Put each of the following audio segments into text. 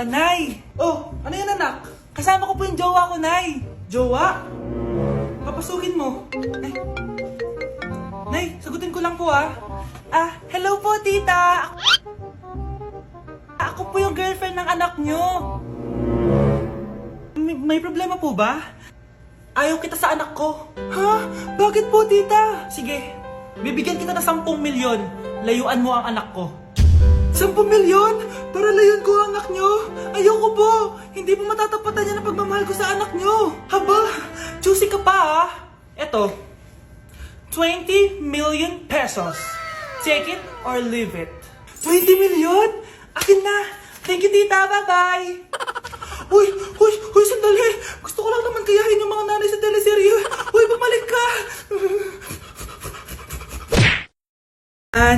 Nay! Oh, ano yan anak? Kasama ko po yung jowa ko, Nay! Jowa? Papasukin mo. Nay, sagutin ko lang po hello po tita! Ako po yung girlfriend ng anak nyo. May problema po ba? Ayaw kita sa anak ko. Ha? Bakit po tita? Sige, bibigyan kita ng 10 milyon. Layuan mo ang anak ko. 10 milyon? Para layuan ko ang anak nyo? Ayoko po! Hindi po matatapatan niya ang pagmamahal ko sa anak nyo. Haba, juicy ka pa Eto, 20 million pesos. Take it or leave it. 20 million? Akin na. Thank you, tita. Bye-bye. Uy, sandali. Gusto ko lang naman kayahin yung mga nanay sa teleserye. Uy, bumalik ka.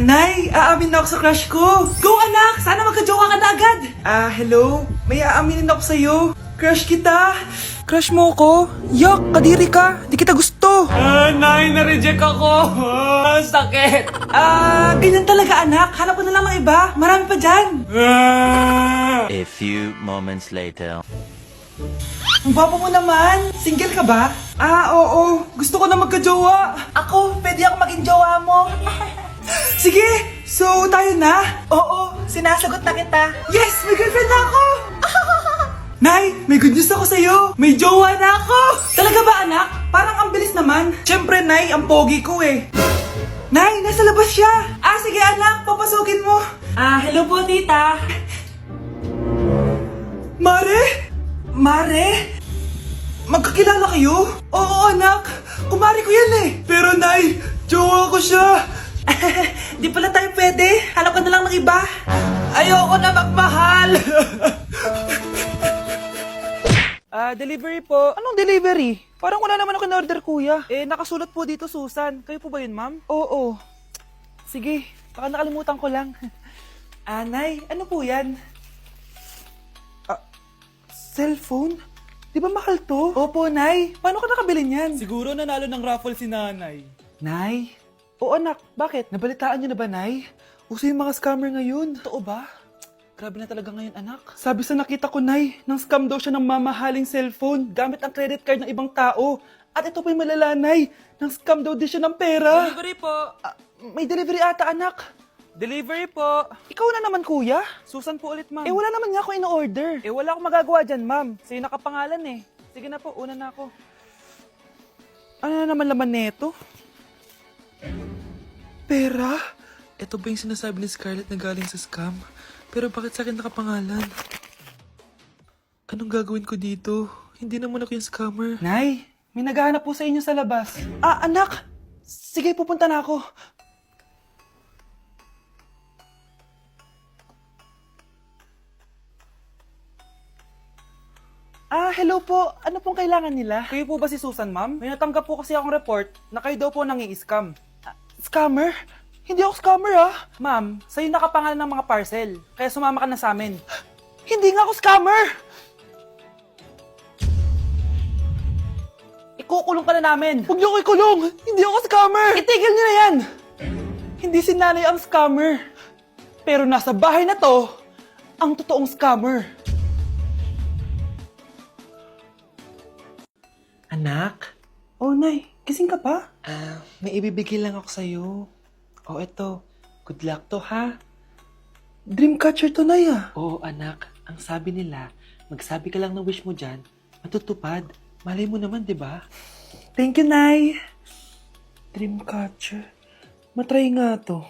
Nay, aamin na ako sa crush ko. Go, anak. Sana magka-jowa ka na agad. Hello. May aaminin ako sa'yo. Crush kita. Crush mo ko? Yak, kadiri ka. Di kita gusto. Nay, na-reject ako. Sakit. Ganyan talaga, anak. Hanap ko na lang ng iba. Marami pa dyan. A few moments later. Ang baba mo naman. Single ka ba? Oo. Gusto ko na magka-jowa. Ako, pwede ako maging jowa mo. Sige, so tayo na? Oo, sinasagot na kita. Yes, may girlfriend na ako. Nay, may good news ako sa'yo. May jowa na ako. Talaga ba, anak? Parang ang bilis naman. Siyempre, Nay, ang pogi ko Nay, nasa labas siya. Sige anak, papasukin mo. Hello po, tita. Mare? Magkakilala kayo? Oo, anak. Kumari ko yan Pero, Nay, jowa ko siya. Di pala tayo pwede. Hanap ka na lang ng iba. Ayoko na magmahal. Delivery po. Anong delivery? Parang wala naman ako in-order, kuya. Nakasulat po dito, Susan. Kayo po ba yun, ma'am? Oo. Sige, baka nakalimutan ko lang. Nay, ano po yan? Cellphone? Di ba mahal to? Opo, Nay. Paano ka nakabili niyan? Siguro nanalo ng raffle si nanay. Nay? Oo, anak. Bakit? Nabalitaan niyo na ba, Nay? Uso yung mga scammer ngayon. Totoo ba? Grabe na talaga ngayon, anak. Sabi sa nakita ko, Nay, nang scam daw siya ng mamahaling cellphone gamit ang credit card ng ibang tao. At ito pa yung malala, Nay. Nang scam daw din siya ng pera. Delivery po. May delivery ata, anak. Delivery po. Ikaw na naman, kuya. Susan po ulit, ma'am. Wala naman nga ako in-order. Wala akong magagawa dyan, ma'am. Sa'yo nakapangalan Sige na po, una na ako. Ano na naman laman neto? Pera? Ito ba yung sinasabi ni Scarlett na galing sa scam? Pero bakit sa akin nakapangalan? Anong gagawin ko dito? Hindi naman ako yung scammer. Nay, may naghahanap po sa inyo sa labas. Anak! Sige, pupunta na ako. Hello po. Ano pong kailangan nila? Kayo po ba si Susan, ma'am? May natanggap po kasi akong report na kayo daw po nangi-scam. Scammer? Hindi ako scammer, Ma'am, sa'yo nakapangalan ng mga parcel. Kaya sumama ka na sa amin. Hindi nga ako scammer! Ikukulong ka na namin. Huwag niyo ko ikulong! Hindi ako scammer! Itigil niyo na yan! Hindi si nanay ang scammer. Pero nasa bahay na to, ang totoong scammer. Anak? Oh, Nay. Gising ka pa? May ibibigay lang ako sa'yo. Eto. Good luck to, ha? Dreamcatcher to, Nay, Oo, anak. Ang sabi nila, magsabi ka lang ng wish mo dyan, matutupad. Malay mo naman, di ba? Thank you, Nay. Dreamcatcher. Matry nga to.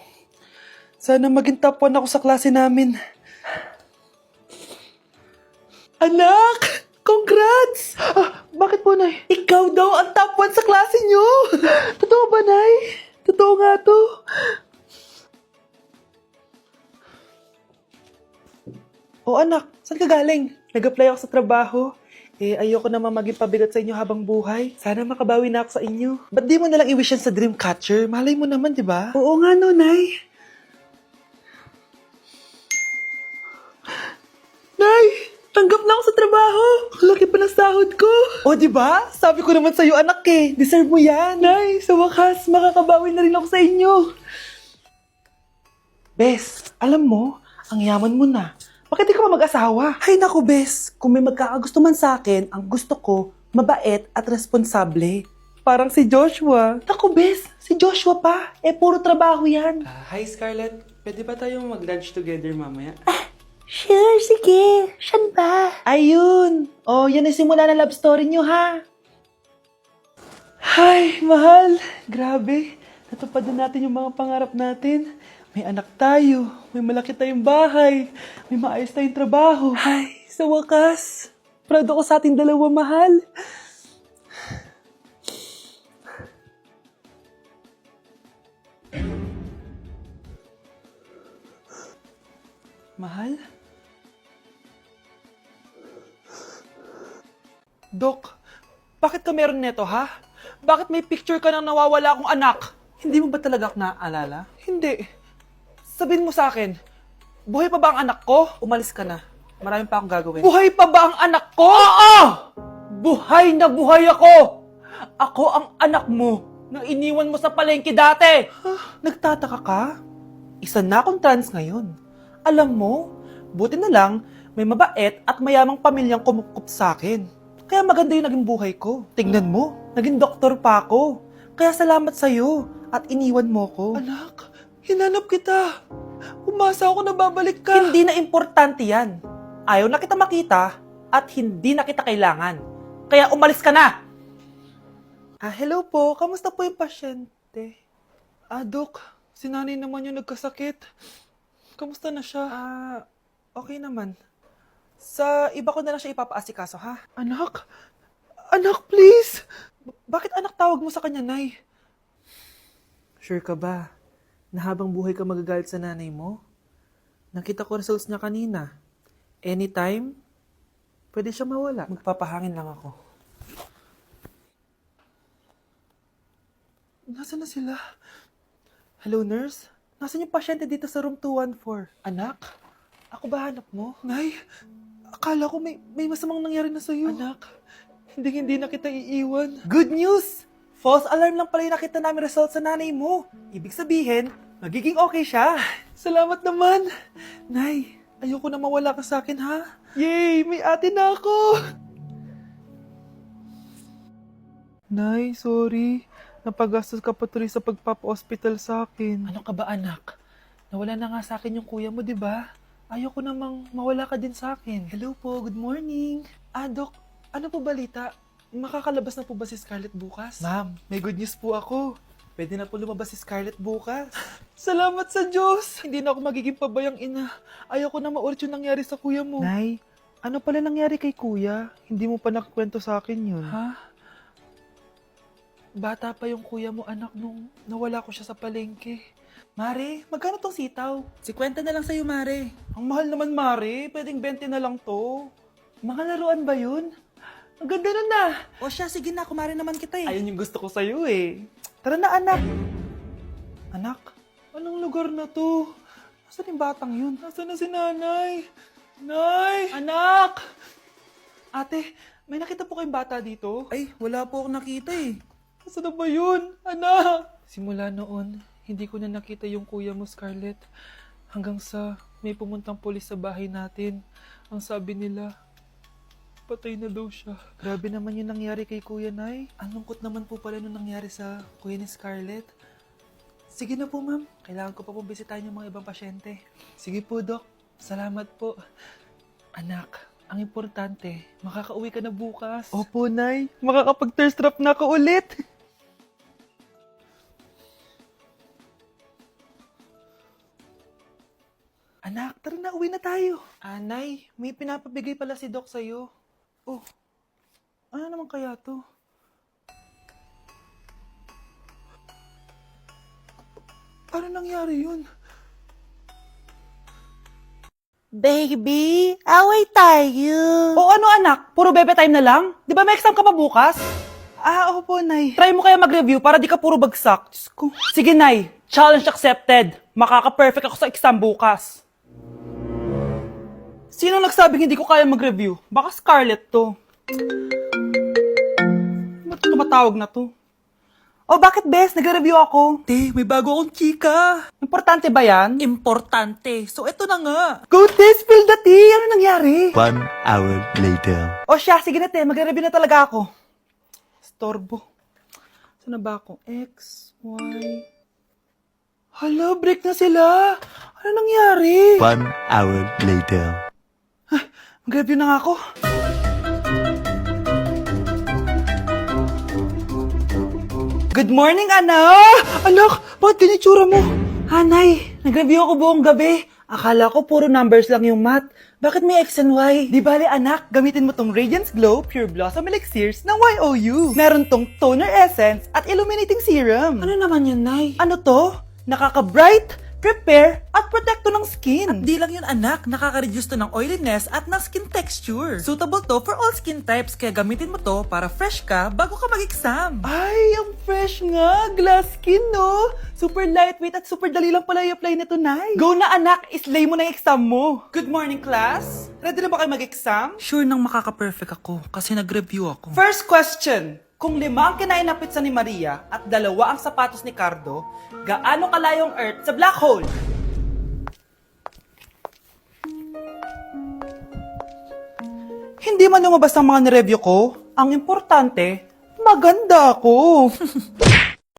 Sana maging top 1 ako sa klase namin. Anak! Congrats! Bakit po, Nay? Ikaw daw ang top 1 sa klase niyo! Totoo ba, Nay? Totoo nga to. Anak, saan ka galing? Nag-apply ako sa trabaho. Ayoko naman maging pabigat sa inyo habang buhay. Sana makabawi na ako sa inyo. Ba't di mo nalang i-wish yan sa Dreamcatcher? Malay mo naman, di ba? Oo nga, no, Nay. Nay! Tanggap na ako sa trabaho. Laki pa ng sahod ko. Di ba? Sabi ko naman sa'yo, anak Deserve mo yan. Nay, sa wakas, makakabawi na rin ako sa inyo. Bes, alam mo, ang yaman mo na. Bakit di ka pa mag-asawa? Ay naku, bes. Kung may magkakagusto man sa akin, ang gusto ko, mabait at responsable. Parang si Joshua. Naku, bes. Si Joshua pa. Puro trabaho yan. Hi Scarlett, pwede ba tayong mag-lunch together mamaya? Sure, sige. Siyan ba? Ayun. Oh, yan ang simula ng love story nyo, ha? Ay, mahal. Grabe. Natupad na natin yung mga pangarap natin. May anak tayo. May malaki tayong bahay. May maayos tayong trabaho. Ay, sa wakas. Proud ako sa ating dalawa, mahal. Mahal? Dok, bakit ka meron neto, ha? Bakit may picture ka ng nawawala akong anak? Hindi mo ba talaga ako naaalala? Hindi. Sabihin mo sa akin, buhay pa ba ang anak ko? Umalis ka na. Marami pa akong gagawin. Buhay pa ba ang anak ko? Oo! Buhay na buhay ako! Ako ang anak mo na iniwan mo sa palengke dati! Nagtataka ka? Isa na akong trans ngayon. Alam mo, buti na lang, may mabait at mayamang pamilyang kumukup sa akin. Kaya maganda yung naging buhay ko. Tingnan mo, naging doktor pa ako. Kaya salamat sa'yo at iniwan mo ko. Anak, hinanap kita. Umasa ako na babalik ka. Hindi na importante yan. Ayaw na kita makita at hindi na kita kailangan. Kaya umalis ka na! Hello po. Kamusta po yung pasyente? Dok, si nanay naman yung nagkasakit. Kamusta na siya? Okay naman. Sa iba ko na lang siya ipapaasikaso, ha? Anak? Anak, please! Bakit anak tawag mo sa kanya, Nay? Sure ka ba na habang buhay ka magagalit sa nanay mo? Nakita ko results niya kanina. Anytime, pwede siya mawala. Magpapahangin lang ako. Nasaan na sila? Hello, nurse? Nasaan yung pasyente dito sa room 214? Anak, ako ba hanap mo? Nay, akala ko may masamang nangyari na sa'yo. Anak, Hindi na kita iiwan. good news! False alarm lang pala yung nakita namin results sa nanay mo. Ibig sabihin, magiging okay siya. Salamat naman. Nay, ayoko na mawala ka sa akin, ha? Yay! May ate na ako! Nay, sorry. Napagastos ka pa tuloy sa pagpapa-hospital sa akin. Ano ka ba, anak? Nawala na nga sa akin yung kuya mo, di ba? Ayoko namang mawala ka din sa akin. Hello po, good morning. Dok, ano po balita? Makakalabas na po ba si Scarlett bukas? Ma'am, May good news po ako. pwede na po lumabas si Scarlett bukas. Salamat sa Diyos! Hindi na ako magiging pabayang ina. Ayoko na maulit yung nangyari sa kuya mo. Nay, ano pala nangyari kay kuya? Hindi mo pa nakikwento sa akin yun. Ha? Bata pa yung kuya mo, anak, nung nawala ko siya sa palengke. Mare, magkano tong sitaw? 50 na lang sa'yo, Mare. Ang mahal naman, Mare. Pwedeng 20 na lang to. Mga laruan ba yun? Ang ganda na na. O siya, sige na, kumare naman kita eh. Ayun yung gusto ko sa'yo eh. Tara na, anak. Anak, anong lugar na to? Nasaan yung batang yun? Nasaan na si nanay? Nay! Anak! Ate, may nakita po kayong bata dito? Ay, wala po akong nakita eh. Nasaan na ba yun? Anak! Simula noon, hindi ko na nakita yung kuya mo, Scarlett. Hanggang sa may pumuntang pulis sa bahay natin. Ang sabi nila, patay na daw siya. Grabe naman yung nangyari kay Kuya Nay. Ang lungkot naman po pala nung nangyari sa Kuya ni Scarlett. Sige na po, ma'am. Kailangan ko pa pong bisitahin yung mga ibang pasyente. Sige po, Dok. Salamat po. Anak, ang importante, makakauwi ka na bukas. Opo, Nay. Makakapag-thirst trap na ako ulit. Anak, tara na, uwi na tayo. Nay, may pinapabigay pala si Doc sa'yo. Oh, ano naman kaya to? Paano nangyari yun? Baby, away tayo. O ano anak, puro bebe time na lang? Di ba may exam ka pa bukas? Opo, Nay. Try mo kaya mag-review para di ka puro bagsak. Diyos ko. Sige, Nay. Challenge accepted. Makaka-perfect ako sa exam bukas. Sino nagsabing hindi ko kaya mag-review? Baka Scarlett to. Ba't tumatawag na to? O bakit, bes? Nagre-review ako. Te, may bago akong chika. Importante ba yan? Importante. So, eto na nga. Go, te! Spill the tea! Ano nangyari? 1 hour later. O siya, sige na, te. Magre-review na talaga ako. Storbo. Saan na ba ako? X, Y... Hala, break na sila. Ano nangyari? 1 hour later. Mag-review na nga ako. Good morning, anak! Anak, bakit ganyan tsura mo? Hanay, nag-review ako buong gabi. Akala ko puro numbers lang yung math. Bakit may X and Y? Di bale, anak, gamitin mo tong Radiance Glow Pure Blossom Elixirs ng YOU. Meron tong toner essence at illuminating serum. Ano naman yun, Nay? Ano to? Nakaka-bright, prepare, at protekto ng skin. At di lang yun anak, nakaka-reduce to ng oiliness at ng skin texture. Suitable to for all skin types, kaya gamitin mo to para fresh ka bago ka mag-exam. Ay, ang fresh nga. Glass skin, no? Super lightweight at super dali lang pala i-apply nito, Nay. Go na, anak. Islay mo na yung exam mo. Good morning, class. Ready na ba kayo mag-exam? Sure nang makaka-perfect ako kasi nag-review ako. First question. Kung 5 ang kinain na pizza ni Maria at 2 ang sapatos ni Cardo, gaano kalayo ang Earth sa black hole? Hindi man lumabas ang mga nireview ko. Ang importante, maganda ako.